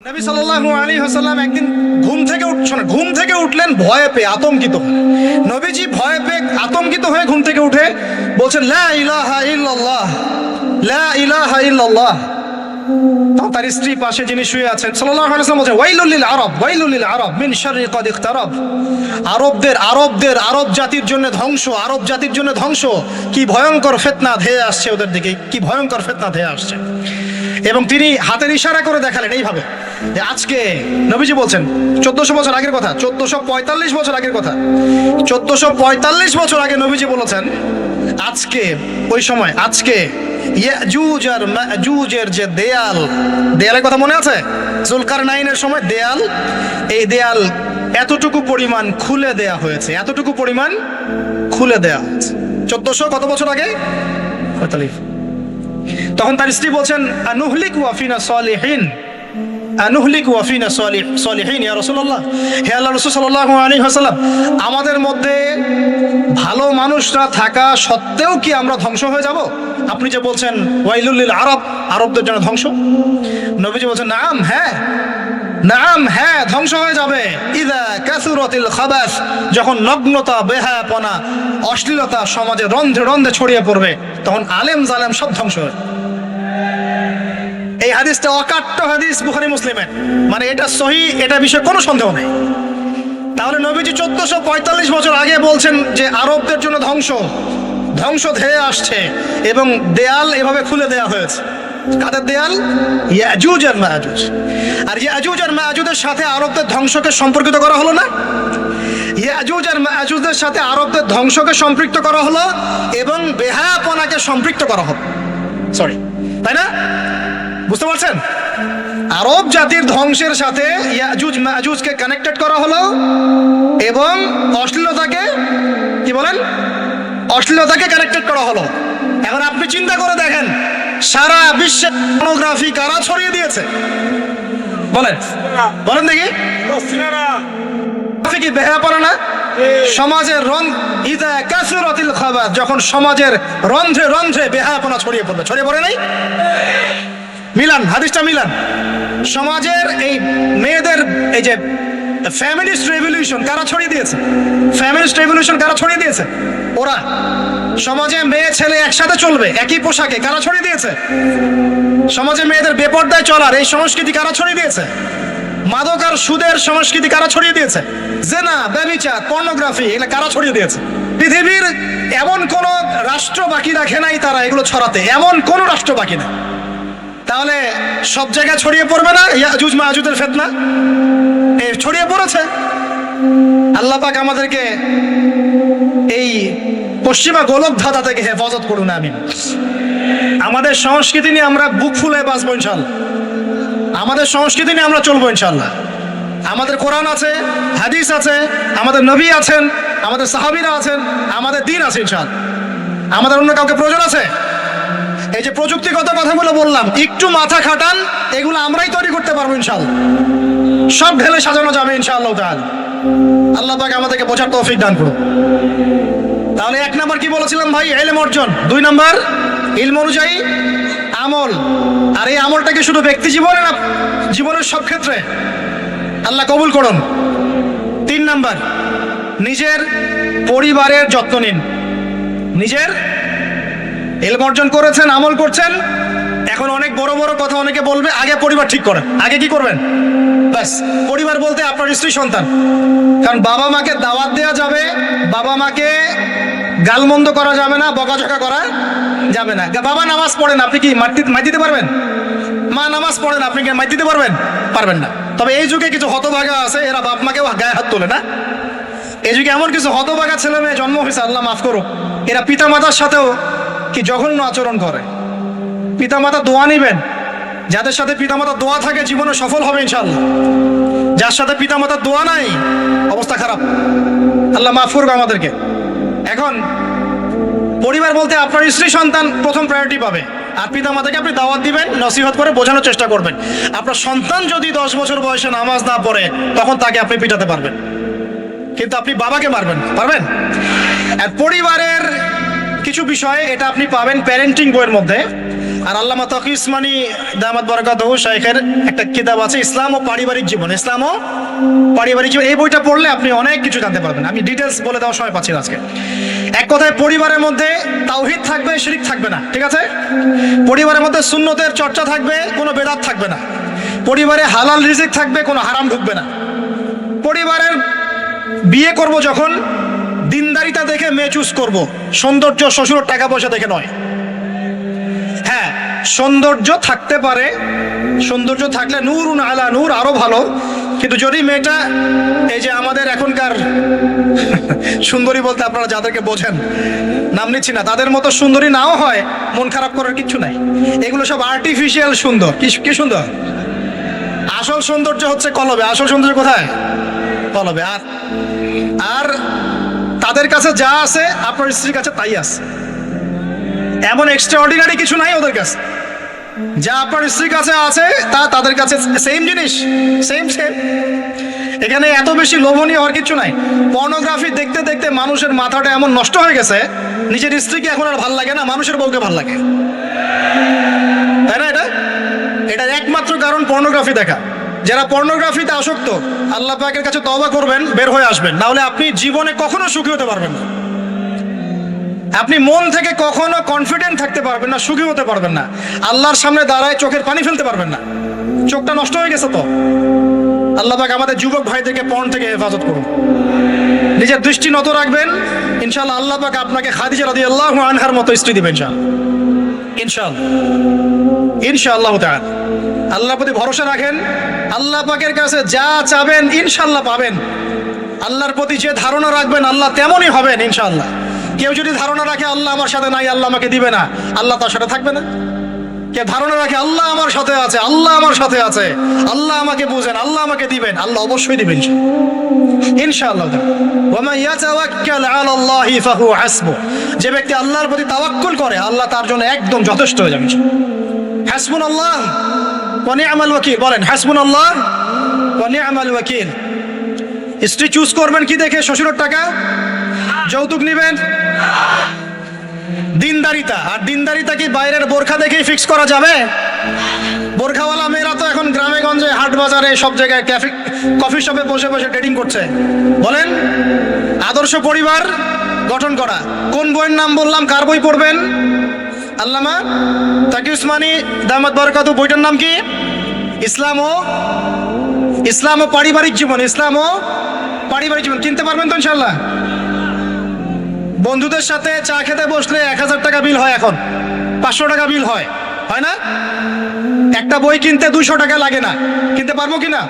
নবী সাল্লাল্লাহু আলাইহি ওয়াসাল্লাম একদিন ঘুম থেকে উঠলেন ভয়ে পেয়ে, আতঙ্কিত। নবীজি ভয়ে পেয়ে আতঙ্কিত হয়ে ঘুম থেকে উঠে বলছেন লা ইলাহা ইল্লাল্লাহ, লা ইলাহা ইল্লাল্লাহ। তখন তার স্ত্রী পাশে যিনি শুয়ে আছেন সাল্লাল্লাহু আলাইহি ওয়াসাল্লাম বলছেন ওয়াইলুল লিল আরব, ওয়াইলুল লিল আরব মিন শাররি ক্বাদ ইখতারাব। আরব জাতির জন্য ধ্বংস, আরব জাতির জন্য ধ্বংস। কি ভয়ঙ্কর ফিতনা ধেয়ে আসছে ওদের দিকে, কি ভয়ঙ্কর ফিতনা ধেয়ে আসছে। এবং তিনি হাতের ইশারা করে দেখালেন এইভাবে যে আজকে নবীজি বলছেন 1400 বছর আগের কথা, 1445 বছর আগের কথা, 1445 বছর আগে নবীজি বলেছেন আজকে, ওই সময় আজকে ইয়াজুজ আর মাজুজের যে দেয়ালের কথা মনে আছে? জুলকারনাইনের সময় দেয়াল, এই দেয়াল এতটুকু পরিমাণ খুলে দেয়া হয়েছে, এতটুকু পরিমাণ খুলে দেয়া হয়েছে 1400 কত বছর আগে? 45। তখন তার স্ত্রী বলছেন আনুহলিক ওয়াফিনা সালিহিন, আনুহলিক ওয়াফিনা সালিহিন ইয়া রাসূলুল্লাহ, হে আল্লাহর রাসূল সাল্লাল্লাহু আলাইহি ওয়াসাল্লাম, আমাদের মধ্যে ভালো মানুষরা থাকা সত্ত্বেও কি আমরা ধ্বংস হয়ে যাব? আপনি যে বলছেন ওয়াইলুল লিল আরব, আরবদের জন্য ধ্বংস। নবীজি বলছেন নাম, হ্যাঁ নাম, হ্যাঁ ধ্বংস হয়ে যাবে। ইযা কাসুরাতিল খাবাস, যখন নগ্নতা, বেহায়াপনা, অশ্লীলতা সমাজে রন্ধ্রে রন্ধ্রে ছড়িয়ে পড়বে, তখন আলেম জালেম সব ধ্বংস হবে। এই হাদিসটা অকাট্য হাদিস বুখারী মুসলিমের, মানে এটা সহিহ, এটা বিষয়ে কোনো সন্দেহ নেই। তাহলে নবীজি 1445 বছর আগে বলছেন যে আরবদের জন্য ধ্বংস ধেয়ে আসছে, এবং দেয়াল এভাবে খুলে দেয়া হয়েছে। কাদের দেয়াল? ইয়াজুজ আর মাজুজ। আর ইয়াজুজ আর মাজুজের সাথে আরবদের ধ্বংসকে সম্পর্কিত করা হলো না? ইয়াজুজ আর মাজুজের সাথে আরবদের ধ্বংসকে সম্পৃক্ত করা হলো এবং বেহায়াপনাকে সম্পৃক্ত করা হলো, সরি, তাই না? বুঝতে পারছেন? আরব জাতির ধ্বংসের সাথে ইয়াজুজ মাজুজকে কানেক্টেড করা হলো এবং অশ্লীলতাকে, কি বলেন, অশ্লীলতাকে কানেক্টেড করা হলো। এখন আপনি চিন্তা করে দেখেন, সারা বিশ্বে পর্নোগ্রাফি কারা ছড়িয়ে দিয়েছে? বলেন বলেন দেখি। কি বেহায়াপনা না? সমাজের ইযা কাসুরাতিল খাবাস, যখন সমাজের রন্ধ্রে রন্ধ্রে বেহায়াপনা ছড়িয়ে পড়বে, ছড়িয়ে পড়ে নাই? মিলান, হাদিসটা মিলান। সমাজের এই মেয়েদের এই যে ফ্যামিলিস্ট রেভলিউশন কারা ছড়িয়ে দিয়েছে? ফ্যামিলিস্ট রেভলিউশন কারা ছড়িয়ে দিয়েছে? ওরা। সমাজে মেয়ে ছেলে একসাথে চলবে একই পোশাকে, কারা ছড়িয়ে দিয়েছে? সমাজে মেয়েদের বেপরদায় চলার এই সংস্কৃতি কারা ছড়িয়ে দিয়েছে? মাদক আর সুদের সংস্কৃতি কারা ছড়িয়ে দিয়েছে? জেনা, ব্যভিচার, পর্নোগ্রাফি, এগুলো কারা ছড়িয়ে দিয়েছে? পৃথিবীর এমন কোন রাষ্ট্র বাকি রাখে নাই তারা এগুলো ছড়াতে, এমন কোন রাষ্ট্র বাকি নেই। তাহলে সব জায়গায় ছড়িয়ে পড়বে না ইয়াজুজ মাজুজের ফিতনা? ছড়িয়ে পড়েছে। আল্লাহ পাক আমাদেরকে এই পশ্চিমা গোলক ধাঁধা থেকে হেফাজত করুন, আমিন। আমাদের সংস্কৃতি নিয়ে আমরা বুক ফুলে বাঁচবো ইনশাল্লাহ, আমাদের সংস্কৃতি নিয়ে আমরা চলবো ইনশাল্লাহ। আমাদের কোরআন আছে, হাদিস আছে, আমাদের নবী আছেন, আমাদের সাহাবীরা আছেন, আমাদের দিন আছে ইনশাল্লাহ। আমাদের অন্য কাউকে প্রয়োজন আছে? এই যে প্রযুক্তিগত কথাগুলো বললাম, একটু মাথা খাটান, এগুলো আমরাই তৈরি করতে পারবো ইনশাল্লাহ। সব ঢেলে সাজানো যাবে ইনশাআল্লাহ তাআলা। আল্লাহ পাক আমাদেরকে বোঝার তৌফিক দান করুন। তাহলে 1 নাম্বার কি বলেছিলাম ভাই? ইলম অর্জন। 2 নাম্বার ইলম অনুযায়ী আমল। আর এই আমলটা কি শুধু ব্যক্তি জীবনে না, জীবনের সব ক্ষেত্রে? আল্লাহ কবুল করুন। 3 নাম্বার নিজের পরিবারের যত্ন নিন। নিজের ইলম অর্জন করেছেন, আমল করছেন, এখন অনেক বড় বড় কথা অনেকে বলবে, আগে পরিবার ঠিক করেন। আগে কি করবেন? ব্যাস, পরিবার বলতে আপনার স্ত্রী সন্তান। কারণ বাবা মাকে দাওয়াত দেওয়া যাবে, বাবা মাকে গালমন্দ করা যাবে না, বকাঝকা করা যাবে না। বাবা নামাজ পড়েন, আপনি কি মাইর দিতে পারবেন? মা নামাজ পড়েন, আপনি কি মাইর দিতে পারবেন? পারবেন না। তবে এই যুগে কিছু হতভাগা আছে, এরা বাপ মাকে গায়ে হাত তোলে না। এই যুগে এমন কিছু হতভাগা ছেলে মেয়ে জন্ম হয়েছে, আল্লাহ মাফ করো, এরা পিতা মাতার সাথেও কি জঘন্য আচরণ করে। পিতামাতা দোয়া নিবেন, যাদের সাথে পিতামাতার দোয়া থাকে জীবনে সফল হবে ইনশাআল্লাহ। যার সাথে পিতামাতার দোয়া নাই, অবস্থা খারাপ। আল্লাহ মাফ করবে আমাদেরকে। এখন পরিবার বলতে আপনার স্ত্রী সন্তান প্রথম প্রায়োরিটি পাবে, আর পিতামাতাকে আপনি দাওয়াত দিবেন, নসিহত করে বোঝানোর চেষ্টা করবেন। আপনার সন্তান যদি 10 বছর বয়সে নামাজ না পড়ে, তখন তাকে আপনি পিটাতে পারবেন, কিন্তু আপনি বাবাকে মারবেন পারবেন? আর পরিবারের কিছু বিষয়ে এটা আপনি পাবেন প্যারেন্টিং বইয়ের মধ্যে। আর আল্লামা তাকি উসমানী দামাত বারাকাতুহু শাইখের একটা কিতাব আছে ইসলাম ও পারিবারিক জীবন, ইসলাম ও পারিবারিক জীবন। এই বইটা পড়লে আপনি অনেক কিছু জানতে পারবেন। আমি ডিটেলস বলে দেওয়ার সময় পাচ্ছি না আজকে। এক কথায় পরিবারের মধ্যে তাওহীদ থাকবে, শিরক থাকবে না, ঠিক আছে? পরিবারের মধ্যে সুন্নতের চর্চা থাকবে, কোনো বেদাত থাকবে না। পরিবারে হালাল রিজিক থাকবে, কোনো হারাম ঢুকবে না। পরিবারের বিয়ে করব যখন দিনদারিতা দেখে মেয়ে চুজ করব, সৌন্দর্য শ্বশুরের টাকা পয়সা দেখে নয়। হ্যাঁ, সৌন্দর্য থাকতে পারে, সৌন্দর্য থাকলে নূরুন আলা নূর, আরো ভালো। কিন্তু যদি মেয়েটা এই যে আমাদের এখনকার সুন্দরী বলতে আপনারা যাদেরকে বোঝেন, নাম নিচ্ছি না, তাদের মতো সুন্দরী নাও হয়, মন খারাপ করার কিচ্ছু নাই। এগুলো সব আর্টিফিশিয়াল সুন্দর। কি সুন্দর? আসল সৌন্দর্য হচ্ছে কলবে। আসল সৌন্দর্য কোথায়? কলবে। আর তাদের কাছে যা আছে আপনার স্ত্রীর কাছে তাই আছে। এমন এক্সট্রা অর্ডিনারি কিছু নাই ওদের কাছে। যা আপনার স্ত্রীর কাছে আছে তা তাদের কাছে সেম জিনিস, সেম। এখানে এত বেশি লোভনীয় হওয়ার কিছু নাই। পর্নোগ্রাফি দেখতে দেখতে মানুষের মাথাটা এমন নষ্ট হয়ে গেছে, নিজের স্ত্রীকে এখন আর ভাল লাগে না, মানুষের বউকে ভাল লাগে, তাই না? এটার একমাত্র কারণ পর্নোগ্রাফি দেখা। যারা পর্নোগ্রাফিতে আসক্ত, আল্লাহ পাকের কাছে তওবা করবেন, বের হয়ে আসবেন, না হলে আপনি জীবনে কখনো সুখী হতে পারবেন না। আপনি মন থেকে কখনো কনফিডেন্ট থাকতে পারবেন না, সুখী হতে পারবেন না। আল্লাহর সামনে দাঁড়ায় চোখের পানি ফেলতে পারবেন না। চোখটা নষ্ট হয়ে গেছে তো। আল্লাহ পাক আমাদের যুবক ভাইদেরকে পর্ন থেকে হেফাজত করুন। নিজের দৃষ্টি নত রাখবেন, ইনশাআল্লাহ আল্লাহ পাক আপনাকে খাদিজা রাদিয়াল্লাহু আনহার মতো স্ত্রী দিবেন ইনশাআল্লাহ তাআলা। আল্লাহর প্রতি ভরসা রাখেন, আল্লাহ পাকের কাছে যা চাবেন ইনশাআল্লাহ পাবেন। আল্লাহর প্রতি যে ধারণা রাখবেন আল্লাহ তেমনই হবেন ইনশাআল্লাহ। কেউ যদি ধারণা রাখে আল্লাহ আমার সাথে নাই, আল্লাহ আমাকে দিবে না, আল্লাহ তার সাথে থাকবে না। কে ধারণা রাখে আল্লাহ আমার সাথে আছে, আল্লাহ আমার সাথে আছে, আল্লাহ আমাকে বুঝেন, আল্লাহ আমাকে দিবেন, আল্লাহ অবশ্যই দিবেন ইনশাআল্লাহ। ওয়া মান ইয়াতাওয়াক্কাল আলাল্লাহি ফাহুয়া হাসবুহ। যে ব্যক্তি আল্লাহর প্রতি তাওয়াক্কুল করে আল্লাহ তার জন্য একদম যথেষ্ট হয়ে যাবে। হাসবুনাল্লাহ ওয়া নি'মাল ওয়াকিল। বলেন হাসবুনাল্লাহ ওয়া নি'মাল ওয়াকিল। স্ত্রী চুজ করবেন কি দেখে? শ্বশুরের টাকা? যৌতুক নেবেন? দিনদারিতা। আর দিনদারিতা কি বাইরের বোরখা দেখেই ফিক্স করা যাবে? বোরখাওয়ালা মেয়েরা তো এখন গ্রামে গঞ্জে, হাট বাজারে, সব জায়গায় কফি শপে বসে বসে ডেটিং করছে। বলেন আদর্শ পরিবার গঠন করা। কোন বইয়ের নাম বললাম? কার বই পড়বেন? আল্লামা তাকি উসমানী দামাত বারাকাতুহু। বইটার নাম কি? ইসলাম ও পারিবারিক জীবন। ইসলাম ও পারিবারিক জীবন। কিনতে পারবেন তো ইনশাআল্লাহ? বন্ধুদের সাথে চা খেতে বসলে 1000 টাকা বিল হয়, এখন 500 টাকা বিল হয় না? একটা বই কিনতে 200 টাকা লাগে না। কিনতে পারবো কিনা?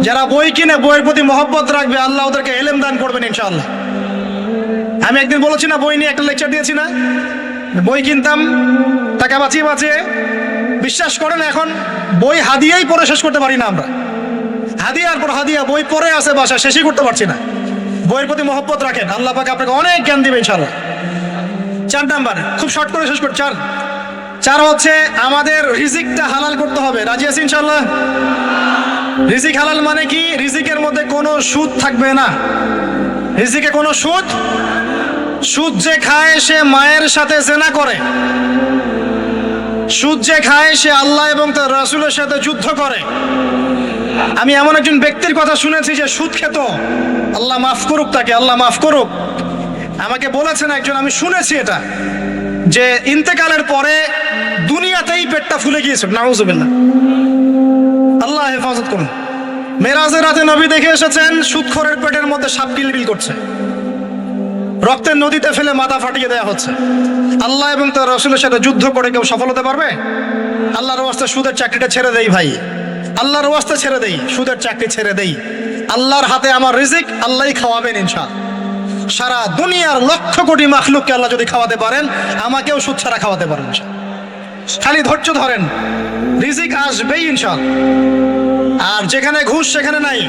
যারা বই কিনে বইয়ের প্রতি মহব্বত রাখবে আল্লাহ ওদেরকে এলেম দান করবেন ইনশাআল্লাহ। আমি একদিন বলেছি না, বই নিয়ে একটা লেকচার দিয়েছি না? বই কিনতাম টাকা বাঁচিয়ে। বিশ্বাস করেন এখন বই হাদিয়াই পড়ে শেষ করতে পারি না আমরা। হাদিয়ার পর হাদিয়া বই পড়ে আছে বাসা, শেষই করতে পারছি না। বইয়ের প্রতি মহব্বত রাখেন, আল্লাহ পাক আপনাকে অনেক জ্ঞান দিবেন ইনশাআল্লাহ। 4 নাম্বার, খুব শর্ট করে শেষ করি। 4 হচ্ছে আমাদের রিজিকটা হালাল করতে হবে। রাজি আছি ইনশাআল্লাহ? রিজিক হালাল মানে কি? রিজিকের মধ্যে কোনো সুদ থাকবে না। রিজিকে কোনো সুদ যে খায় সে মায়ের সাথে জেনা করে। সুদ যে খায় সে আল্লাহ এবং তার রাসূলের সাথে যুদ্ধ করে। আমি এমন একজন ব্যক্তির কথা শুনেছি যে সুদ খেত, আল্লাহ মাফ করুক তাকে, আল্লাহ মাফ করুক। আমাকে বলেছেন একজন, আমি শুনেছি এটা, যে ইন্তেকালের পরে দুনিয়াতেই পেটটা ফুলে গিয়েছে। নাউজুবিল্লাহ, আল্লাহ হেফাজত করুন। মেরাজের রাতে নবী দেখে এসেছেন সুদখোরের পেটের মধ্যে সাপ কিলবিল করছে, রক্তের নদীতে ফেলে মাথা ফাটিয়ে দেওয়া হচ্ছে। আল্লাহ এবং তার রাসূলের সাথে যুদ্ধ করে কেউ সফল হতে পারবে? আল্লাহর ওয়াস্তে সুদের চাকরিটা ছেড়ে দেই ভাই, আল্লাহর ওয়াস্তে ছেড়ে দেই, সুদের চাকরি ছেড়ে দেই। আল্লাহর হাতে আমার রিজিক, আল্লাহই খাওয়াবেন ইনশাআল্লাহ। সারা দুনিয়ার লক্ষ কোটি মাখলুককে আল্লাহ যদি খাওয়াতে পারেন, আমাকেও সুদ ছাড়া খাওয়াতে পারেন ইনশাআল্লাহ। খালি ধৈর্য ধরেন, রিজিক আসবেই ইনশাআল্লাহ। আর যেখানে ঘুষ সেখানে নাই,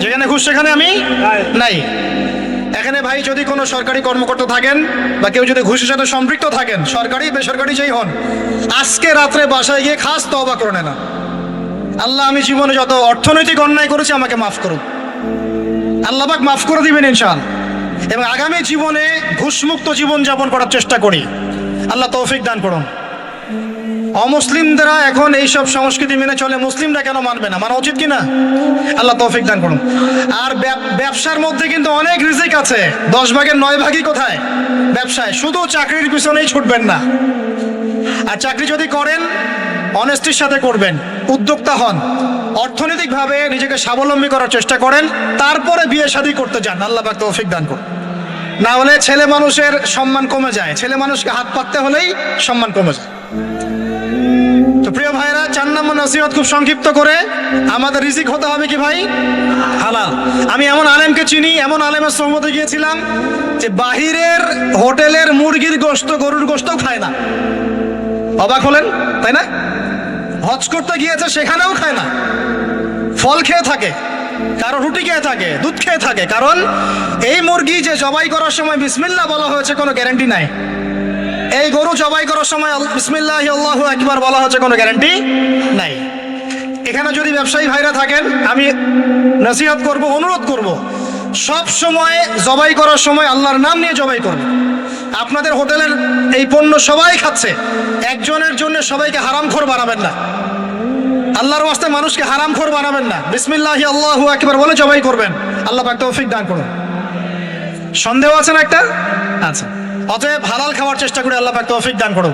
যেখানে ঘুষ সেখানে আমি নাই। এখানে ভাই যদি কোনো সরকারি কর্মকর্তা থাকেন বা কেউ যদি ঘুষের সাথে সম্পৃক্ত থাকেন, সরকারি বেসরকারি যেই হন, আজকে রাত্রে বাসায় গিয়ে খাস তওবা করে নেন। আল্লাহ, আমি জীবনে যত অর্থনৈতিক অন্যায় করেছি আমাকে মাফ করুন। আল্লাহ পাক মাফ করে দিবেন ইনশাআল্লাহ। এবং আগামী জীবনে ঘুষমুক্ত জীবন যাপন করার চেষ্টা করি। আল্লাহ তৌফিক দান করুন। অমুসলিমরা এখন এইসব সংস্কৃতি মেনে চলে, মুসলিমরা কেন মানবে না? মানা উচিত কি না? আল্লাহ তৌফিক দান করুন। আর ব্যবসার মধ্যে কিন্তু অনেক রিজিক আছে, 10 ভাগের 9 ভাগই কোথায়? ব্যবসায়। শুধু চাকরির পিছনেই ছুটবেন না। আর চাকরি যদি করেন অনেস্টির সাথে করবেন, উদ্যোক্তা হন, অর্থনৈতিকভাবে নিজেকে স্বাবলম্বী করার চেষ্টা করেন, তারপরে বিয়ে শাদী করতে যান। আল্লাহ পাক তৌফিক দান করুন। না হলে ছেলে মানুষের সম্মান কমে যায়, ছেলে মানুষকে হাত পাততে হলেই সম্মান কমে যায়। তো প্রিয় ভাইরা, 4 নম্বর নসিহত খুব সংক্ষিপ্ত করে, আমাদের রিজিক হতে হবে কি ভাই? হালাল। আমি এমন আলেমকে চিনি, এমন আলেমের সোহবতে গিয়েছিলাম যে বাহিরের হোটেলের মুরগির গোশত, গরুর গোশতও খায় না। অবাক হলেন তাই না? হজ করতে গিয়েছে, সেখানেও খায় না, ফল খেয়ে থাকে, কারো রুটি খেয়ে থাকে, দুধ খেয়ে থাকে। কারণ এই মুরগি যে জবাই করার সময় বিসমিল্লাহ বলা হয়েছে কোনো গ্যারান্টি নাই। এই গরু জবাই করার সময় বিসমিল্লাহি আল্লাহু আকবার বলা হচ্ছে কোনো গ্যারান্টি নাই। এখানে যদি ব্যবসায়ী ভাইরা থাকেন, আমি নসিহত করব, অনুরোধ করব, সব সময় জবাই করার সময় আল্লাহর নাম নিয়ে জবাই করব। আপনাদের হোটেলের এই পণ্য সবাই খাচ্ছে, একজনের জন্য সবাইকে হারামখোর বানাবেন না। আল্লাহর ওয়াস্তে মানুষকে হারামখোর বানাবেন না। বিসমিল্লাহি আল্লাহু আকবার বলে জবাই করবেন। আল্লাহ পাক তৌফিক দান করুন। সন্দেহ আছে না একটা? আচ্ছা। অতএব হালাল খাওয়ার চেষ্টা করে আল্লাহ পাক তৌফিক দান করুন।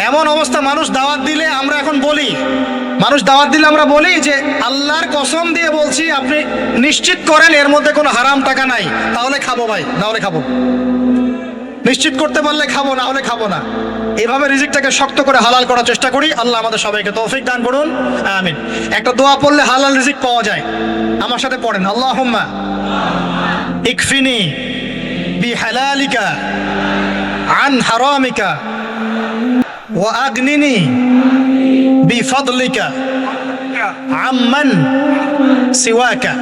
এমন অবস্থা, মানুষ দাওয়াত দিলে আমরা এখন বলি, আমরা বলি যে আল্লাহর কসম দিয়ে বলছি আপনি নিশ্চিত করেন এর মধ্যে কোনো হারাম টাকা নাই, তাহলে খাবো ভাই, না হলে খাবো। নিশ্চিত করতে পারলে খাবো, না হলে খাবো না। এভাবে রিজিকটাকে শক্ত করে হালাল করার চেষ্টা করি। আল্লাহ আমাদের সবাইকে তৌফিক দান করুন, আমিন। একটা দোয়া পড়লে হালাল রিজিক পাওয়া যায়, আমার সাথে পড়েন। আল্লাহুম্মা ইকফিনি বিহালালিকা আন হারামিকা ওয়া আগনিনি বিফাদলিকা আম্মান সিওয়াকা।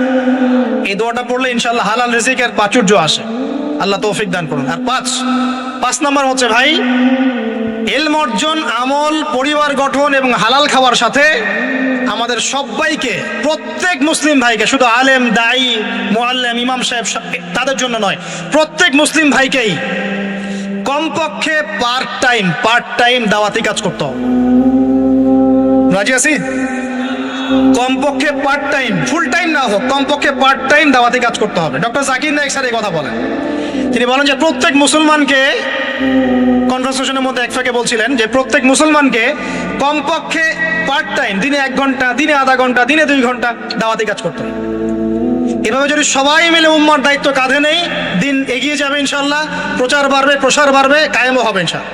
এই দোয়াটা পড়লে ইনশাআল্লাহ হালাল রিজিকের প্রাচুর্য আসে। আল্লাহ তৌফিক দান করুন। আর 5 নম্বর হচ্ছে ভাই, ইলম অর্জন, আমল, পরিবার গঠন এবং হালাল খাওয়ার সাথে আমাদের সবাইকে, প্রত্যেক মুসলিম ভাইকে, শুধু আলেম, দায়ী, মুআল্লিম, ইমাম সাহেব তাদের জন্য নয়, প্রত্যেক মুসলিম ভাইকেই কমপক্ষে পার্ট টাইম দাওয়াতি কাজ করতে হবে। রাজি আছি? কমপক্ষে পার্ট টাইম, ফুল টাইম না হোক, কমপক্ষে পার্ট টাইম দাওয়াতি কাজ করতে হবে। ডক্টর জাকির নায়েক স্যার এই কথা বলেন। তিনি বলেন যে প্রত্যেক মুসলমানকে, কনভারসেশনের মধ্যে এক ফাঁকে বলছিলেন যে প্রত্যেক মুসলমানকে কমপক্ষে পার্ট টাইম, দিনে 1 ঘন্টা, দিনে আধা ঘন্টা, দিনে 2 ঘন্টা দাওয়াতি কাজ করতে হবে। এভাবে যদি সবাই মিলে উম্মার দায়িত্ব কাঁধে নেই, দিন এগিয়ে যাবে ইনশাল্লাহ, প্রচার বাড়বে, প্রসার বাড়বে, কায়েমও হবে ইনশাল্লাহ।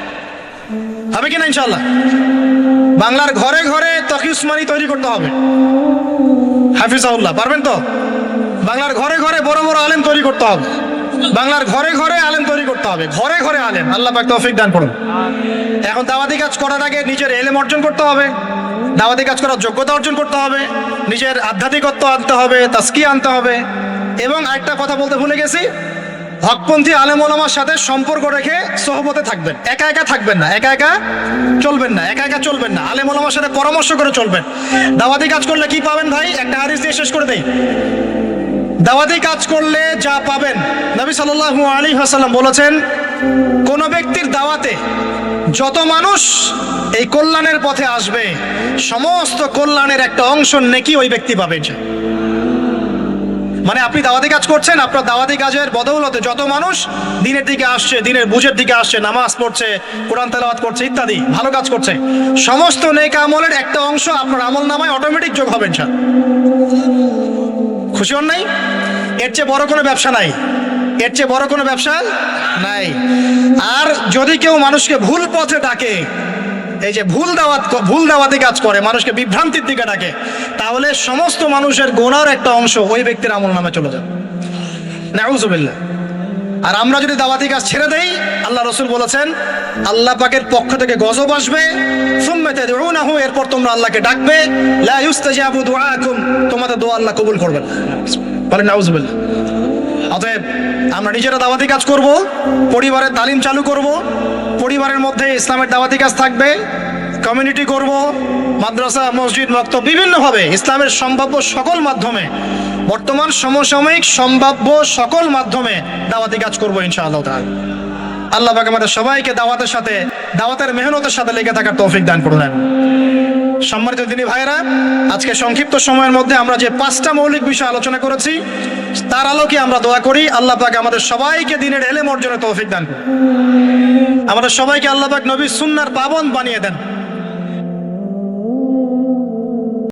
হবে কিনা ইনশাল্লাহ? বাংলার ঘরে ঘরে তকি উসমানী তৈরি করতে হবে, হাফিজাহুল্লাহ, পারবেন তো? বাংলার ঘরে ঘরে বড় বড় আলেম তৈরি করতে হবে, বাংলার ঘরে ঘরে আলেম তৈরি করতে হবে, ঘরে ঘরে আলেম। আল্লাহ পাক তৌফিক দান করুন। এখন দাওয়াতি কাজ করার আগে নিজের ইলম অর্জন করতে হবে, দাওয়াতি কাজ করার যোগ্যতা অর্জন করতে হবে, নিজের আধ্যাত্মিকত্ব আনতে হবে, তাসকিয়া আনতে হবে। এবং আরেকটা কথা বলতে ভুলে গেছি, হকপন্থী আলেম ওলামার সাথে সম্পর্ক রেখে সোহবতে থাকবেন, একা একা থাকবেন না, একা একা চলবেন না, আলেম ওলামার সাথে পরামর্শ করে চলবেন। দাওয়াতি কাজ করলে কি পাবেন ভাই? একটা হাদিস দিয়ে শেষ করে দেই। দাওয়াতি কাজ করলে যা পাবেন, নবী সাল্লাল্লাহু আলাইহি ওয়াসাল্লাম বলেছেন, কোন ব্যক্তির দাওয়াতে যত মানুষ এই কল্যাণের পথে আসবে, সমস্ত কল্যাণের একটা অংশ নেকি ওই ব্যক্তি পাবেন। মানে আপনি দাওয়াতি কাজ করছেন, আপনার দাওয়াতি কাজের বদৌলতে যত মানুষ দিনের দিকে আসছে, দিনের বুঝের দিকে আসছে, নামাজ পড়ছে, কোরআন তেলাওয়াত করছে, ইত্যাদি ভালো কাজ করছে, সমস্ত নেক আমলের একটা অংশ আপনার আমল নামায় অটোমেটিক যোগ হবে ইনশাআল্লাহ। খুশি হন নাই? এর চেয়ে বড় কোনো ব্যবসা নাই, এর চেয়ে বড় কোনো ব্যবসা নাই। আর যদি কেউ মানুষকে ভুল পথে ডাকে, এই যে ভুল দাওয়াতি কাজ করে, মানুষকে বিভ্রান্তির দিকে ডাকে, তাহলে সমস্ত মানুষের গুনার একটা অংশ ওই ব্যক্তির আমল নামে চলে যাবে। নাউযুবিল্লাহ। আর আমরা যদি দাওয়াতি কাজ ছেড়ে দেই, আল্লাহ রাসূল বলেছেন আল্লাহ পাকের পক্ষ থেকে গজব আসবে, সুম্মা তাদউনাহু, এরপর তোমরা আল্লাহকে ডাকবে, লা ইউস্তাজাবু দুআকুম, তোমাদের দোয়া আল্লাহ কবুল করবেন না। বলেন নাউযুবিল্লাহ। অতএব আমরা নিজেরা দাওয়াতি কাজ করব, পরিবারের তালিম চালু করব, পরিবারের মধ্যে ইসলামের দাওয়াতি কাজ থাকবে, কমিউনিটি করব, মাদ্রাসা, মসজিদ, মক্তব, বিভিন্নভাবে ইসলামের সম্ভাব্য সকল মাধ্যমে, বর্তমান সমসাময়িক সম্ভাব্য সকল মাধ্যমে দাওয়াতি কাজ করব ইনশাআল্লাহ তাআলা। আল্লাহ পাক আমাদের সবাইকে দাওয়াতের সাথে, দাওয়াতের মেহনতের সাথে লেগে থাকার তৌফিক দান করলেন। সম্মানিত দিনী ভাইরা, আজকে সংক্ষিপ্ত সময়ের মধ্যে আমরা যে 5টা মৌলিক বিষয় আলোচনা করেছি, তার আলোকে আমরা দোয়া করি আল্লাহ পাক আমাদের সবাইকে দ্বীনের ইলম অর্জনের তৌফিক দান করুন। আমাদের সবাইকে আল্লাহ পাক নবীর সুন্নাহর পাবন্দ বানিয়ে দেন।